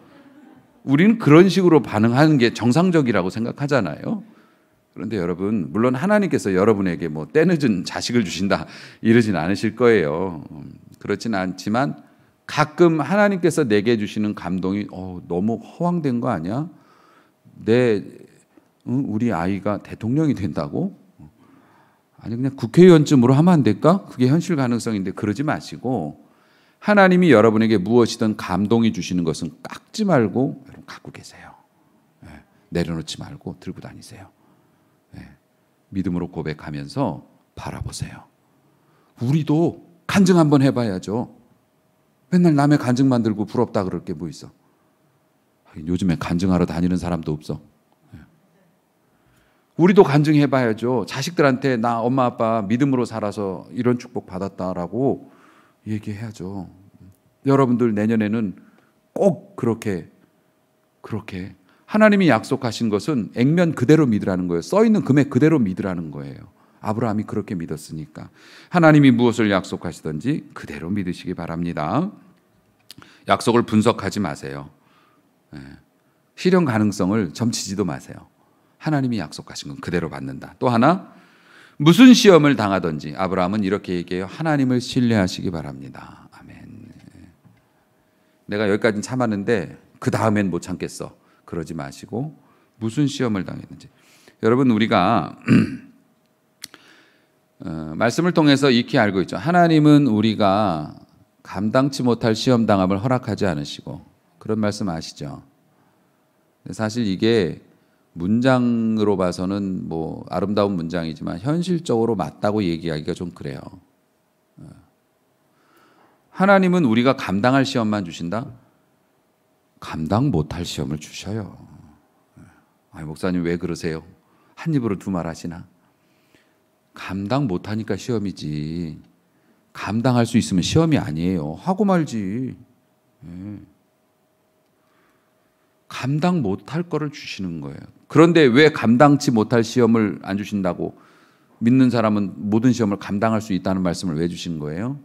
우리는 그런 식으로 반응하는 게 정상적이라고 생각하잖아요. 그런데 여러분, 물론 하나님께서 여러분에게 뭐 때늦은 자식을 주신다 이러진 않으실 거예요. 그렇진 않지만 가끔 하나님께서 내게 주시는 감동이 너무 허황된 거 아니야? 우리 아이가 대통령이 된다고? 아니 그냥 국회의원쯤으로 하면 안 될까? 그게 현실 가능성인데 그러지 마시고 하나님이 여러분에게 무엇이든 감동이 주시는 것은 깎지 말고 여러분 갖고 계세요. 내려놓지 말고 들고 다니세요. 믿음으로 고백하면서 바라보세요. 우리도 간증 한번 해봐야죠. 맨날 남의 간증만 들고 부럽다 그럴 게 뭐 있어. 요즘에 간증하러 다니는 사람도 없어. 우리도 간증해봐야죠. 자식들한테 나 엄마 아빠 믿음으로 살아서 이런 축복 받았다라고 얘기해야죠. 여러분들 내년에는 꼭 그렇게 하나님이 약속하신 것은 액면 그대로 믿으라는 거예요. 써있는 금액 그대로 믿으라는 거예요. 아브라함이 그렇게 믿었으니까 하나님이 무엇을 약속하시든지 그대로 믿으시기 바랍니다. 약속을 분석하지 마세요. 실현 가능성을 점치지도 마세요. 하나님이 약속하신 건 그대로 받는다. 또 하나, 무슨 시험을 당하든지 아브라함은 이렇게 얘기해요. 하나님을 신뢰하시기 바랍니다. 아멘. 내가 여기까지는 참았는데 그 다음엔 못 참겠어. 그러지 마시고 무슨 시험을 당했는지. 여러분 우리가 말씀을 통해서 익히 알고 있죠. 하나님은 우리가 감당치 못할 시험 당함을 허락하지 않으시고, 그런 말씀 아시죠? 사실 이게 문장으로 봐서는 뭐 아름다운 문장이지만 현실적으로 맞다고 얘기하기가 좀 그래요. 하나님은 우리가 감당할 시험만 주신다? 감당 못할 시험을 주셔요. 아니 목사님 왜 그러세요? 한 입으로 두 말 하시나? 감당 못하니까 시험이지, 감당할 수 있으면 시험이 아니에요. 하고 말지. 감당 못할 거를 주시는 거예요. 그런데 왜 감당치 못할 시험을 안 주신다고? 믿는 사람은 모든 시험을 감당할 수 있다는 말씀을 왜 주신 거예요?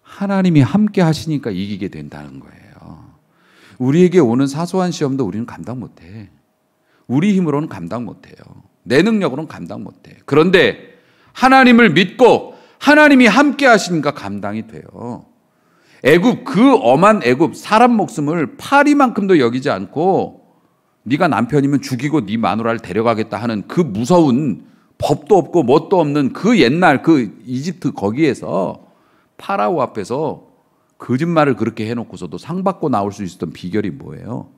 하나님이 함께 하시니까 이기게 된다는 거예요. 우리에게 오는 사소한 시험도 우리는 감당 못해. 우리 힘으로는 감당 못해요. 내 능력으로는 감당 못해. 그런데 하나님을 믿고 하나님이 함께 하시니까 감당이 돼요. 애굽, 그 엄한 애굽, 사람 목숨을 파리만큼도 여기지 않고 네가 남편이면 죽이고 네 마누라를 데려가겠다 하는 그 무서운, 법도 없고 뭣도 없는 그 옛날 그 이집트 거기에서 파라오 앞에서 거짓말을 그렇게 해놓고서도 상 받고 나올 수 있었던 비결이 뭐예요?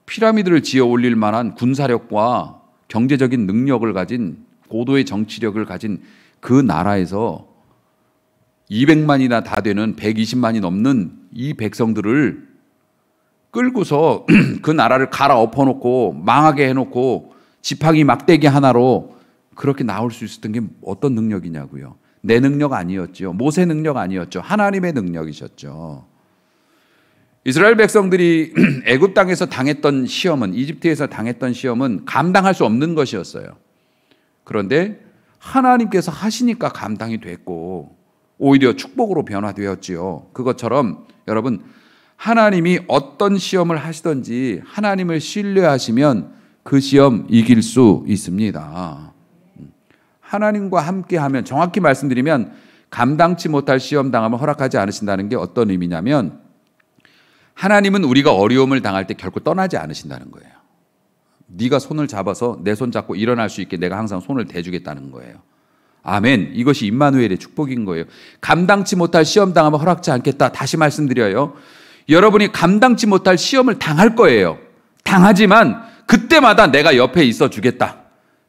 피라미드를 지어 올릴 만한 군사력과 경제적인 능력을 가진, 고도의 정치력을 가진 그 나라에서 200만이나 다 되는 120만이 넘는 이 백성들을 끌고서 그 나라를 갈아엎어 놓고 망하게 해놓고 지팡이 막대기 하나로 그렇게 나올 수 있었던 게 어떤 능력이냐고요. 내 능력 아니었죠. 모세 능력 아니었죠. 하나님의 능력이셨죠. 이스라엘 백성들이 애굽 땅에서 당했던 시험은, 이집트에서 당했던 시험은 감당할 수 없는 것이었어요. 그런데 하나님께서 하시니까 감당이 됐고 오히려 축복으로 변화되었지요. 그것처럼 여러분, 하나님이 어떤 시험을 하시든지 하나님을 신뢰하시면 그 시험 이길 수 있습니다. 하나님과 함께하면, 정확히 말씀드리면 감당치 못할 시험 당함을 허락하지 않으신다는 게 어떤 의미냐면, 하나님은 우리가 어려움을 당할 때 결코 떠나지 않으신다는 거예요. 네가 손을 잡아서 내 손 잡고 일어날 수 있게 내가 항상 손을 대주겠다는 거예요. 아멘. 이것이 임마누엘의 축복인 거예요. 감당치 못할 시험 당함을 허락지 않겠다. 다시 말씀드려요. 여러분이 감당치 못할 시험을 당할 거예요. 당하지만 그때마다 내가 옆에 있어 주겠다.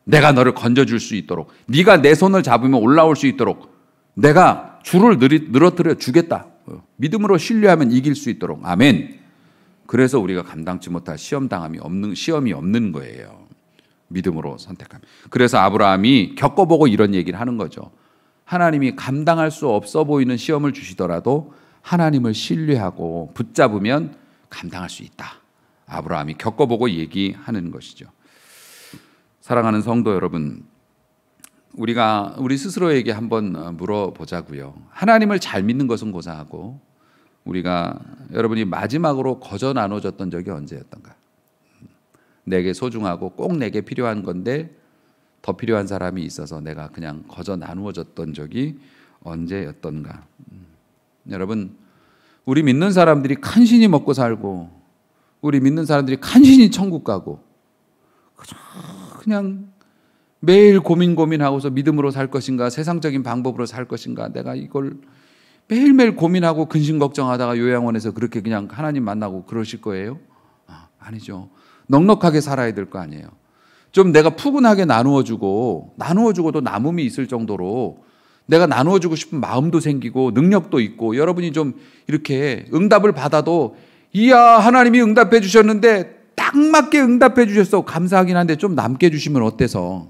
내가 너를 건져줄 수 있도록, 네가 내 손을 잡으면 올라올 수 있도록 내가 줄을 늘어뜨려 주겠다. 믿음으로 신뢰하면 이길 수 있도록. 아멘. 그래서 우리가 감당치 못할 시험이 없는 거예요. 믿음으로 선택하면. 그래서 아브라함이 겪어보고 이런 얘기를 하는 거죠. 하나님이 감당할 수 없어 보이는 시험을 주시더라도 하나님을 신뢰하고 붙잡으면 감당할 수 있다. 아브라함이 겪어보고 얘기하는 것이죠. 사랑하는 성도 여러분, 우리가 우리 스스로에게 한번 물어보자고요. 하나님을 잘 믿는 것은 고사하고 우리가, 여러분이 마지막으로 거저 나눠줬던 적이 언제였던가? 내게 소중하고 꼭 내게 필요한 건데 더 필요한 사람이 있어서 내가 그냥 거저 나누어졌던 적이 언제였던가? 여러분, 우리 믿는 사람들이 간신히 먹고 살고, 우리 믿는 사람들이 간신히 천국 가고, 그냥 매일 고민하고서 믿음으로 살 것인가 세상적인 방법으로 살 것인가 내가 이걸 매일매일 고민하고 근심 걱정하다가 요양원에서 그렇게 그냥 하나님 만나고 그러실 거예요? 아니죠. 넉넉하게 살아야 될 거 아니에요. 좀 내가 푸근하게 나누어주고도 남음이 있을 정도로 내가 나누어주고 싶은 마음도 생기고 능력도 있고 여러분이 좀 이렇게 응답을 받아도 이야 하나님이 응답해 주셨는데 딱 맞게 응답해 주셨어 감사하긴 한데 좀 남게 주시면 어때서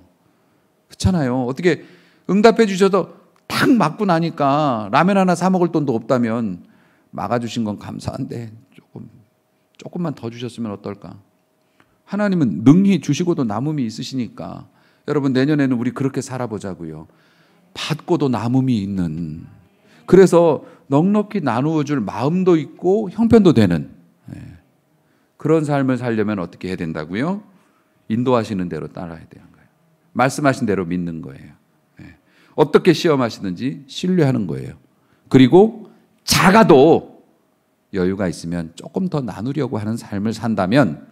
그렇잖아요. 어떻게 응답해 주셔도 딱 맞고 나니까 라면 하나 사 먹을 돈도 없다면 막아주신 건 감사한데 조금만 더 주셨으면 어떨까. 하나님은 능히 주시고도 남음이 있으시니까 여러분 내년에는 우리 그렇게 살아보자고요. 받고도 남음이 있는, 그래서 넉넉히 나누어 줄 마음도 있고 형편도 되는 그런 삶을 살려면 어떻게 해야 된다고요? 인도하시는 대로 따라야 되는 거예요. 말씀하신 대로 믿는 거예요. 어떻게 시험하시든지 신뢰하는 거예요. 그리고 작아도 여유가 있으면 조금 더 나누려고 하는 삶을 산다면,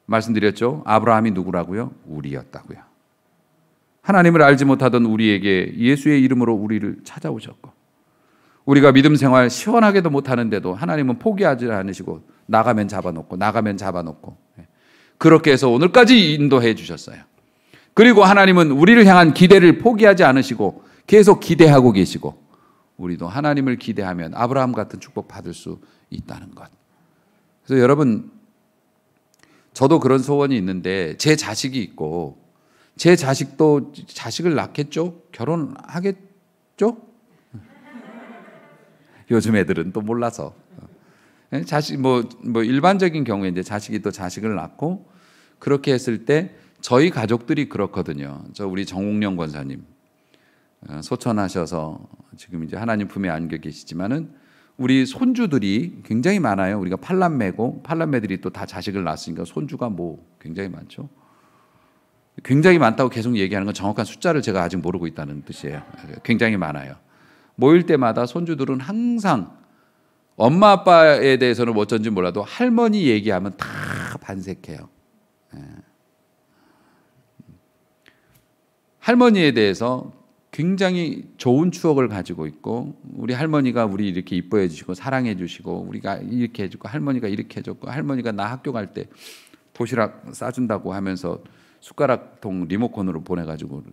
말씀드렸죠? 아브라함이 누구라고요? 우리였다고요. 하나님을 알지 못하던 우리에게 예수의 이름으로 우리를 찾아오셨고, 우리가 믿음 생활 시원하게도 못하는데도 하나님은 포기하지 않으시고 나가면 잡아놓고 그렇게 해서 오늘까지 인도해 주셨어요. 그리고 하나님은 우리를 향한 기대를 포기하지 않으시고 계속 기대하고 계시고, 우리도 하나님을 기대하면 아브라함 같은 축복 받을 수 있다는 것. 그래서 여러분, 저도 그런 소원이 있는데 제 자식이 있고 제 자식도 자식을 낳겠죠? 결혼하겠죠? 요즘 애들은 또 몰라서 자식 일반적인 경우에 이제 자식이 또 자식을 낳고 그렇게 했을 때 저희 가족들이 그렇거든요. 우리 정옥령 권사님 소천하셔서 지금 이제 하나님 품에 안겨 계시지만은 우리 손주들이 굉장히 많아요. 우리가 팔남매고 팔남매들이 또 다 자식을 낳았으니까 손주가 굉장히 많죠. 굉장히 많다고 계속 얘기하는 건 정확한 숫자를 제가 아직 모르고 있다는 뜻이에요. 굉장히 많아요. 모일 때마다 손주들은 항상 엄마 아빠에 대해서는 어쩐지 몰라도 할머니 얘기하면 다 반색해요. 할머니에 대해서 굉장히 좋은 추억을 가지고 있고, 우리 할머니가 우리 이렇게 이뻐해 주시고 사랑해 주시고 우리가 이렇게 해주고 할머니가 이렇게 해줬고 할머니가 나 학교 갈 때 도시락 싸준다고 하면서 숟가락통 리모컨으로 보내가지고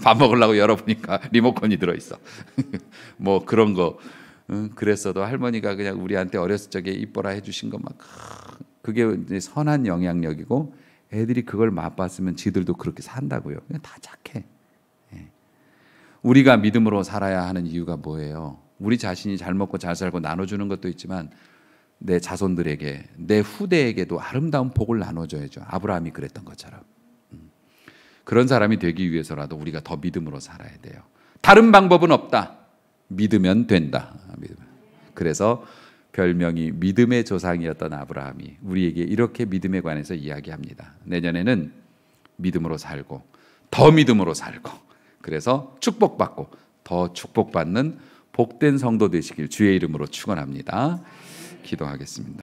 밥 먹으려고 열어보니까 리모컨이 들어있어. 그런 거 그랬어도 할머니가 그냥 우리한테 어렸을 적에 이뻐라 해주신 거 막 그게 이제 선한 영향력이고, 애들이 그걸 맛봤으면 지들도 그렇게 산다고요. 그냥 다 착해. 우리가 믿음으로 살아야 하는 이유가 뭐예요? 우리 자신이 잘 먹고 잘 살고 나눠주는 것도 있지만 내 자손들에게, 내 후대에게도 아름다운 복을 나눠줘야죠. 아브라함이 그랬던 것처럼. 그런 사람이 되기 위해서라도 우리가 더 믿음으로 살아야 돼요. 다른 방법은 없다. 믿으면 된다. 그래서 별명이 믿음의 조상이었던 아브라함이 우리에게 이렇게 믿음에 관해서 이야기합니다. 내년에는 믿음으로 살고 더 믿음으로 살고, 그래서 축복받고 더 축복받는 복된 성도 되시길 주의 이름으로 축원합니다. 기도하겠습니다.